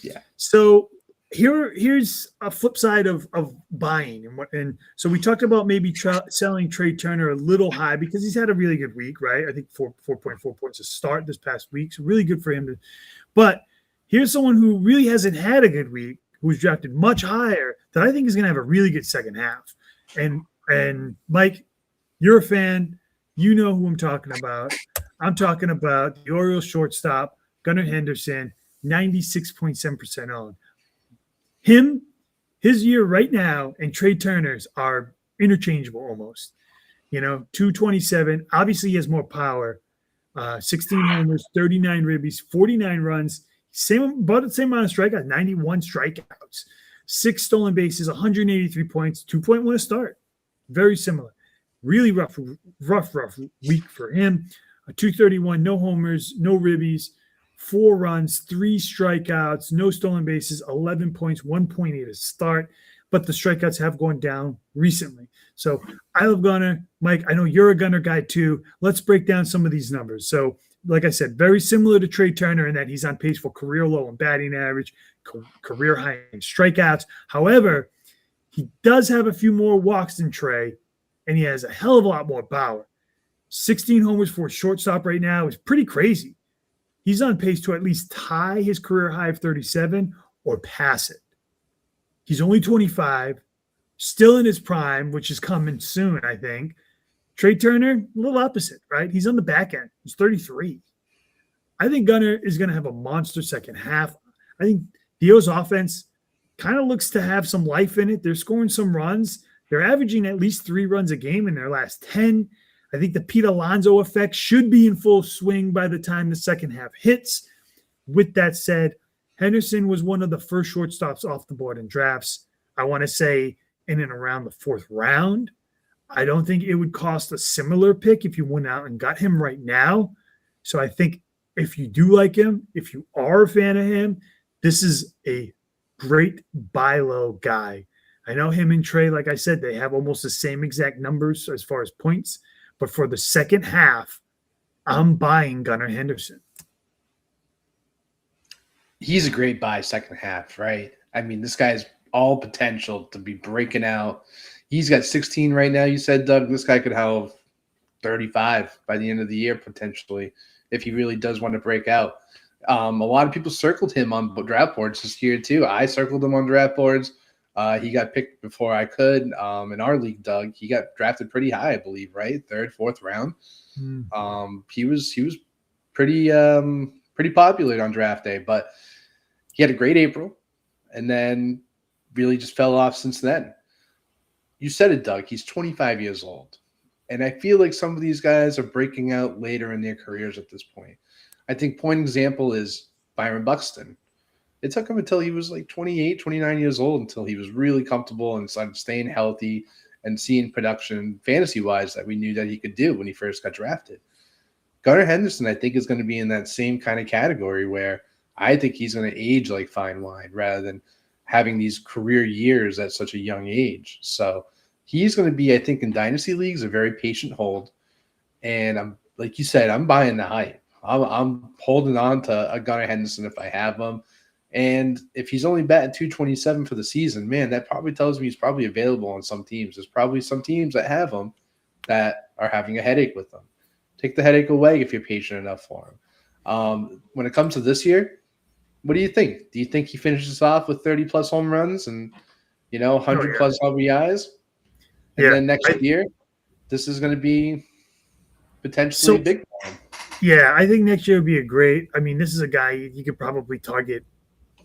S2: Yeah.
S1: So here's a flip side of buying, and so we talked about maybe selling Trey Turner a little high because he's had a really good week, right? I think 4.4 points to start this past week, so really good for him. But here's someone who really hasn't had a good week, who was drafted much higher, that I think is going to have a really good second half. And Mike, you're a fan, you know who I'm talking about. I'm talking about the Orioles shortstop Gunnar Henderson, 96.7% owned. Him, his year right now, and Trey Turner's are interchangeable almost. You know, 227. Obviously, he has more power. 16 homers, 39 ribbies, 49 runs, about the same amount of strikeouts, 91 strikeouts, 6 stolen bases, 183 points, 2.1 a start. Very similar. Really rough week for him. 231, no homers, no ribbies, 4 runs, 3 strikeouts, no stolen bases, 11 points, 1.8 a start. But the strikeouts have gone down recently. So I love Gunnar. Mike, I know you're a Gunnar guy too. Let's break down some of these numbers. So, like I said, very similar to Trey Turner in that he's on pace for career low in batting average, career high in strikeouts. However, he does have a few more walks than Trey, and he has a hell of a lot more power. 16 homers for a shortstop right now is pretty crazy. He's on pace to at least tie his career high of 37 or pass it. He's only 25, still in his prime, which is coming soon, I think. Trey Turner, a little opposite, right? He's on the back end. He's 33. I think Gunnar is going to have a monster second half. I think Dio's offense kind of looks to have some life in it. They're scoring some runs. They're averaging at least 3 runs a game in their last 10. I think the Pete Alonso effect should be in full swing by the time the second half hits. With that said, Henderson was one of the first shortstops off the board in drafts. I want to say in and around the 4th round. I don't think it would cost a similar pick if you went out and got him right now. So I think if you do like him, if you are a fan of him, this is a great buy low guy. I know him and Trey, like I said, they have almost the same exact numbers as far as points. But for the second half, I'm buying Gunnar Henderson.
S2: He's a great buy second half, right? I mean, this guy's all potential to be breaking out. He's got 16 right now, you said, Doug. This guy could have 35 by the end of the year, potentially, if he really does want to break out. A lot of people circled him on draft boards this year, too. I circled him on draft boards. He got picked before I could. In our league, Doug, he got drafted pretty high, I believe, right? 3rd, 4th round. He was pretty popular on draft day, but he had a great April and then really just fell off since then. You said it, Doug. He's 25 years old. And I feel like some of these guys are breaking out later in their careers at this point. I think point example is Byron Buxton. It took him until he was like 28, 29 years old until he was really comfortable and started staying healthy and seeing production fantasy-wise that we knew that he could do when he first got drafted. Gunnar Henderson, I think, is going to be in that same kind of category where I think he's going to age like fine wine rather than having these career years at such a young age. So he's going to be, I think, in dynasty leagues, a very patient hold. And I'm, like you said, I'm buying the hype. I'm holding on to a Gunnar Henderson if I have him. And if he's only batting 227 for the season, man, that probably tells me he's probably available on some teams. There's probably some teams that have him that are having a headache with him. Take the headache away if you're patient enough for him. When it comes to this year, what do you think? Do you think he finishes off with 30-plus home runs and, 100-plus RBIs? And then next year, this is going to be potentially big for him.
S1: Yeah, I think next year would be this is a guy you could probably target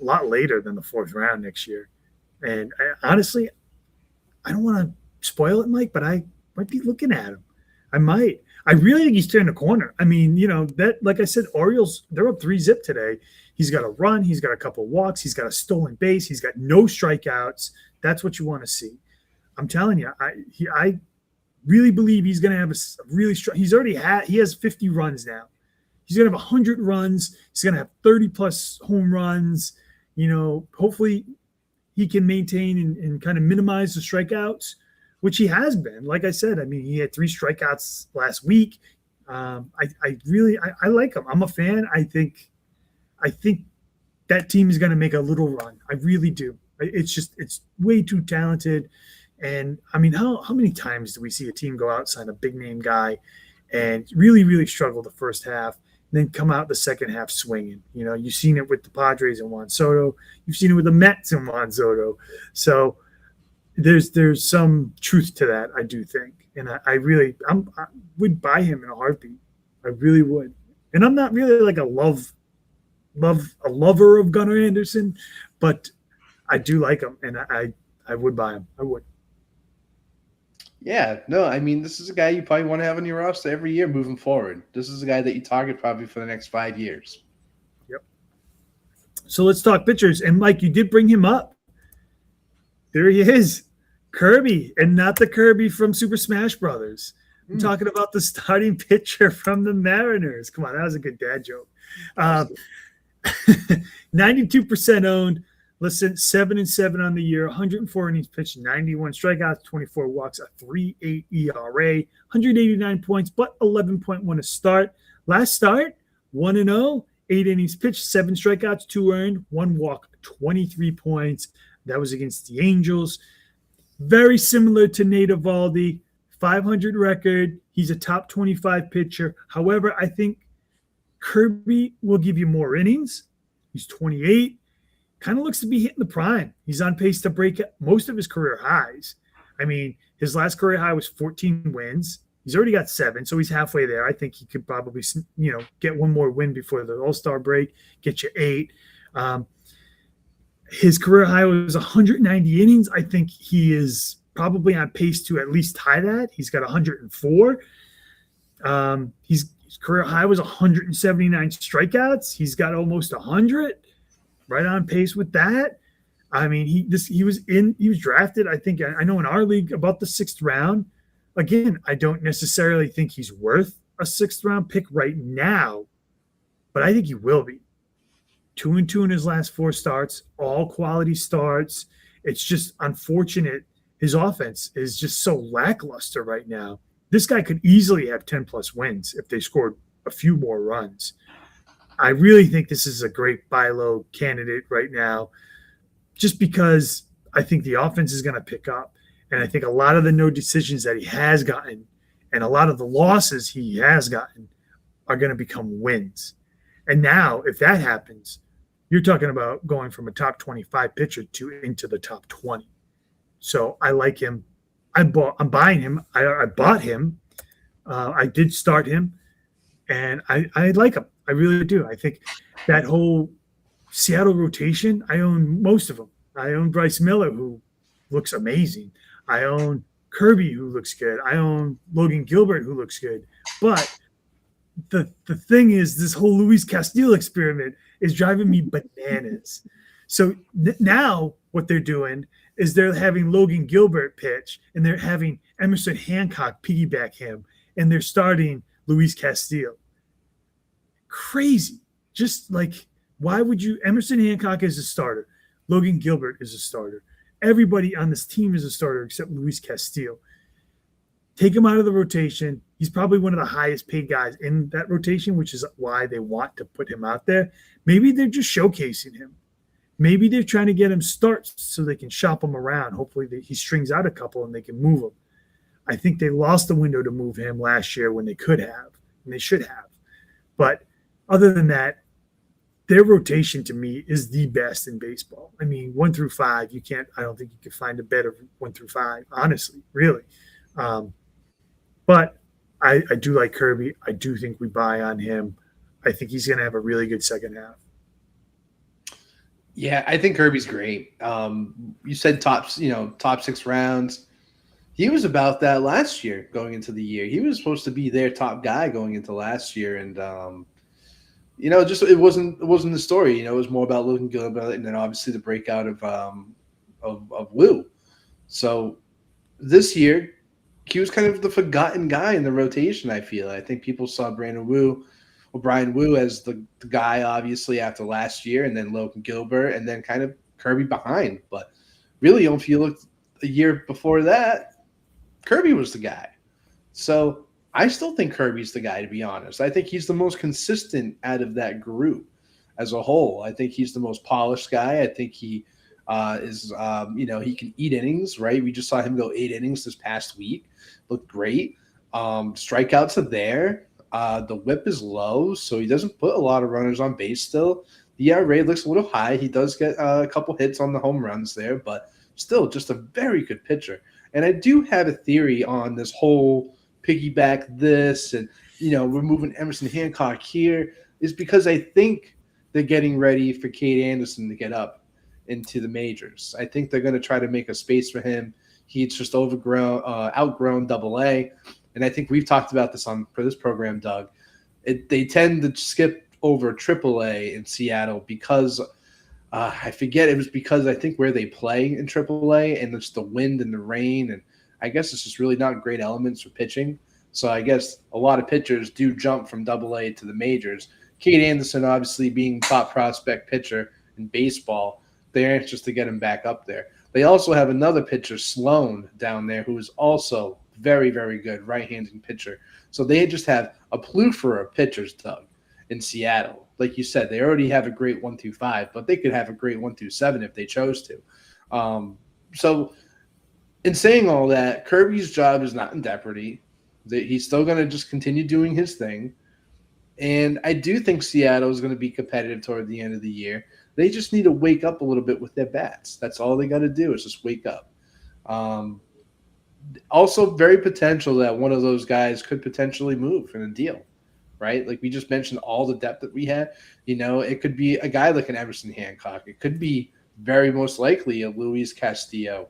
S1: a lot later than the 4th round next year. And honestly, I don't want to spoil it, Mike, but I might be looking at him. I might. I really think he's turned a corner. I mean, that, like I said, Orioles, they're up 3-0 today. He's got a run. He's got a couple walks. He's got a stolen base. He's got no strikeouts. That's what you want to see. I'm telling you, I really believe he's going to have a really strong. He has 50 runs now. He's going to have 100 runs. He's going to have 30-plus home runs. Hopefully he can maintain and kind of minimize the strikeouts, which he has been. Like I said, he had 3 strikeouts last week. I like him. I'm a fan. I think that team is going to make a little run. I really do. It's way too talented. And how many times do we see a team go out, sign a big name guy and really, really struggle the first half, and then come out the second half swinging? You've seen it with the Padres and Juan Soto. You've seen it with the Mets and Juan Soto. So there's some truth to that, I do think. And I would buy him in a heartbeat. I really would. And I'm not really like a lover of Gunnar Henderson, but I do like him, and I would buy him. I would.
S2: Yeah, no, this is a guy you probably want to have on your roster every year moving forward. This is a guy that you target probably for the next 5 years.
S1: Yep. So let's talk pitchers. And, Mike, you did bring him up. There he is, Kirby, and not the Kirby from Super Smash Brothers. I'm talking about the starting pitcher from the Mariners. Come on, that was a good dad joke. 92% owned. Listen, 7-7 on the year, 104 innings pitched, 91 strikeouts, 24 walks, a 3.8 ERA, 189 points, but 11.1 a start. Last start, 1-0, 8 innings pitched, 7 strikeouts, 2 earned, 1 walk, 23 points. That was against the Angels. Very similar to Nate Eovaldi, 500 record. He's a top 25 pitcher. However, I think Kirby will give you more innings. He's 28. Kind of looks to be hitting the prime. He's on pace to break most of his career highs. His last career high was 14 wins. He's already got 7, so he's halfway there. I think he could probably, get one more win before the All-Star break, get you 8. His career high was 190 innings. I think he is probably on pace to at least tie that. He's got 104. His career high was 179 strikeouts. He's got almost 100. Right on pace with that. He was drafted, I think, I know in our league about the 6th round. Again, I don't necessarily think he's worth a 6th round pick right now, but I think he will be. 2-2 in his last 4 starts, all quality starts. It's just unfortunate. His offense is just so lackluster right now. This guy could easily have 10+ wins if they scored a few more runs. I really think this is a great buy low candidate right now, just because I think the offense is going to pick up. And I think a lot of the no decisions that he has gotten and a lot of the losses he has gotten are going to become wins. And now, if that happens, you're talking about going from a top 25 pitcher into the top 20. So I like him. I'm buying him. I bought him. I did start him, and I like him. I really do. I think that whole Seattle rotation, I own most of them. I own Bryce Miller, who looks amazing. I own Kirby, who looks good. I own Logan Gilbert, who looks good. But the thing is, this whole Luis Castillo experiment is driving me bananas. So now what they're doing is they're having Logan Gilbert pitch, and they're having Emerson Hancock piggyback him, and they're starting Luis Castillo. Crazy. Just like, why would you? Emerson Hancock is a starter. Logan Gilbert is a starter. Everybody on this team is a starter except Luis Castillo. Take him out of the rotation. He's probably one of the highest paid guys in that rotation, which is why they want to put him out there. Maybe they're just showcasing him. Maybe they're trying to get him starts so they can shop him around. Hopefully he strings out a couple and they can move him. I think they lost the window to move him last year when they could have, and they should have. But other than that, their rotation to me is the best in baseball. I mean, 1 through 5, I don't think you could find a better 1 through 5, honestly, really. But I do like Kirby. I do think we buy on him. I think he's going to have a really good second half.
S2: Yeah, I think Kirby's great. You said top 6 rounds. He was about that last year going into the year. He was supposed to be their top guy going into last year, and just it wasn't the story. It was more about Logan Gilbert, and then obviously the breakout of Wu. So this year, he was kind of the forgotten guy in the rotation. I think people saw Brian Wu as the guy, obviously, after last year, and then Logan Gilbert, and then kind of Kirby behind. But really, if you look a year before that, Kirby was the guy. So I still think Kirby's the guy, to be honest. I think he's the most consistent out of that group as a whole. I think he's the most polished guy. I think he he can eat innings, right? We just saw him go 8 innings this past week. Looked great. Strikeouts are there. The whip is low, so he doesn't put a lot of runners on base still. The ERA looks a little high. He does get a couple hits on the home runs there, but still just a very good pitcher. And I do have a theory on this whole piggyback this and, we're moving Emerson Hancock here is because I think they're getting ready for Cade Anderson to get up into the majors. I think they're going to try to make a space for him. He's just outgrown Double-A. And I think we've talked about this for this program, Doug. They tend to skip over Triple-A in Seattle because I forget, it was because I think where they play in Triple-A and it's the wind and the rain, and I guess it's just really not great elements for pitching. So I guess a lot of pitchers do jump from Double-A to the majors. Cade Anderson, obviously being top prospect pitcher in baseball, they're anxious to get him back up there. They also have another pitcher, Sloan, down there, who is also very, very good right-handed pitcher. So they just have a plethora of pitchers, Doug, in Seattle. Like you said, they already have a great 1-2-5, but they could have a great 1-2-7 if they chose to. So in saying all that, Kirby's job is not in jeopardy. He's still going to just continue doing his thing. And I do think Seattle is going to be competitive toward the end of the year. They just need to wake up a little bit with their bats. That's all they got to do is just wake up. Also, very potential that one of those guys could potentially move in a deal, right? Like we just mentioned all the depth that we had. It could be a guy like an Emerson Hancock. It could be very most likely a Luis Castillo.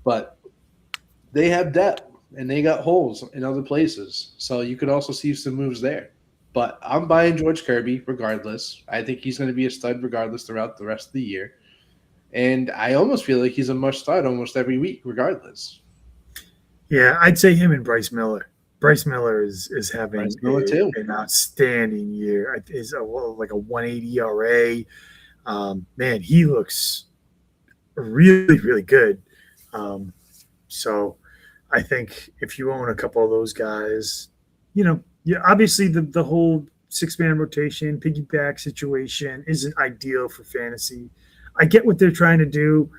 S2: But they have depth, and they got holes in other places. So you could also see some moves there. But I'm buying George Kirby regardless. I think he's going to be a stud regardless throughout the rest of the year. And I almost feel like he's a must start almost every week regardless.
S1: Yeah, I'd say him and Bryce Miller. Bryce Miller is having an outstanding year. Is like a 180 ERA. Man, he looks really, really good. So I think if you own a couple of those guys, obviously the whole 6-man rotation, piggyback situation isn't ideal for fantasy. I get what they're trying to do.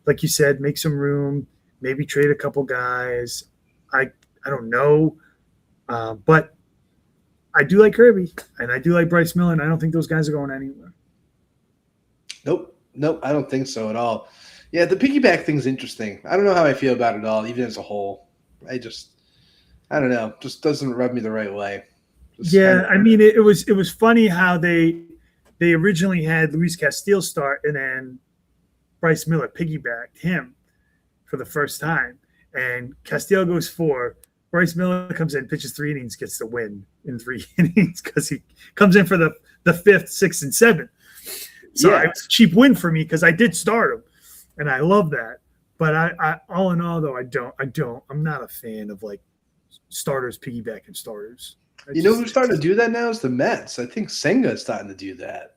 S1: Like you said, make some room, maybe trade a couple guys. I don't know. But I do like Kirby, and I do like Bryce Miller, and I don't think those guys are going anywhere.
S2: Nope, I don't think so at all. Yeah, the piggyback thing's interesting. I don't know how I feel about it all, even as a whole. I don't know. Just doesn't rub me the right way.
S1: I mean, it was funny how they originally had Luis Castillo start, and then Bryce Miller piggybacked him for the first time. And Castillo goes 4. Bryce Miller comes in, pitches 3 innings, gets the win in 3 innings because he comes in for the 5th, 6th, and 7th. So
S2: Yeah.
S1: it was a cheap win for me because I did start him, and I love that. But I all in all, though, I'm not a fan of like starters piggybacking starters.
S2: You know who's starting to do that now is the Mets. I think Senga is starting to do that.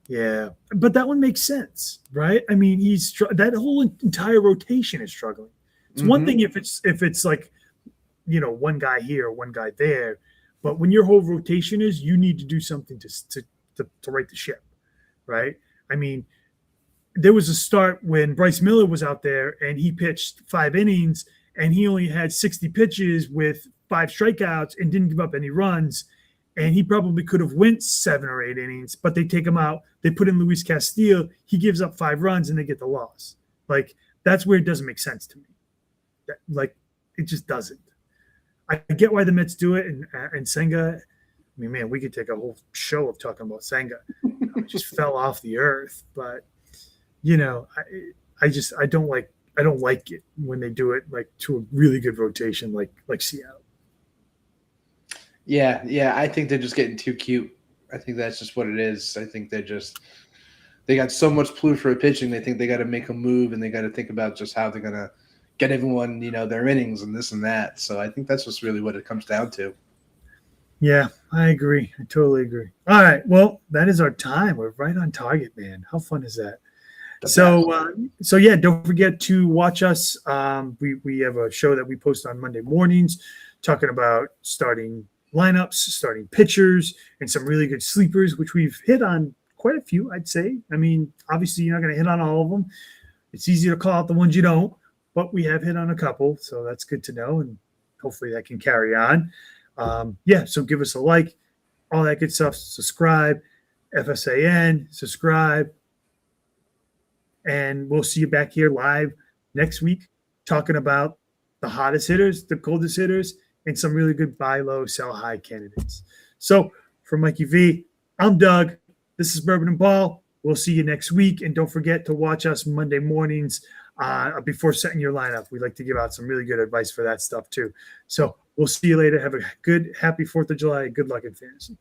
S1: Yeah, but that one makes sense, right? I mean, that whole entire rotation is struggling. It's one thing if it's like, one guy here, one guy there, but when your whole rotation is, you need to do something to right the ship, right? I mean, there was a start when Bryce Miller was out there and he pitched 5 innings and he only had 60 pitches with 5 strikeouts and didn't give up any runs. And he probably could have went 7 or 8 innings, but they take him out. They put in Luis Castillo. He gives up 5 runs and they get the loss. Like, that's where it doesn't make sense to me. It just doesn't. I get why the Mets do it. And Senga, I mean, man, we could take a whole show of talking about Senga. It just fell off the earth. But, I don't like it when they do it like to a really good rotation like Seattle.
S2: Yeah, I think they're just getting too cute. I think that's just what it is. I think they got so much plume for pitching. They think they got to make a move and they got to think about just how they're going to get everyone, their innings and this and that. So I think that's just really what it comes down to.
S1: Yeah, I agree. I totally agree. All right. Well, that is our time. We're right on target, man. How fun is that? So yeah, don't forget to watch us. We have a show that we post on Monday mornings talking about starting lineups, starting pitchers, and some really good sleepers, which we've hit on quite a few, I'd say. I mean, obviously you're not going to hit on all of them. It's easy to call out the ones you don't, but we have hit on a couple, so that's good to know, and hopefully that can carry on. So give us a like, all that good stuff. Subscribe, FSAN, subscribe, and we'll see you back here live next week talking about the hottest hitters, the coldest hitters, and some really good buy low, sell high candidates. So for Mikey V, I'm Doug. This is Bourbon N Ball. We'll see you next week. And don't forget to watch us Monday mornings before setting your lineup. We like to give out some really good advice for that stuff too. So we'll see you later. Have a good, happy 4th of July. Good luck in fantasy.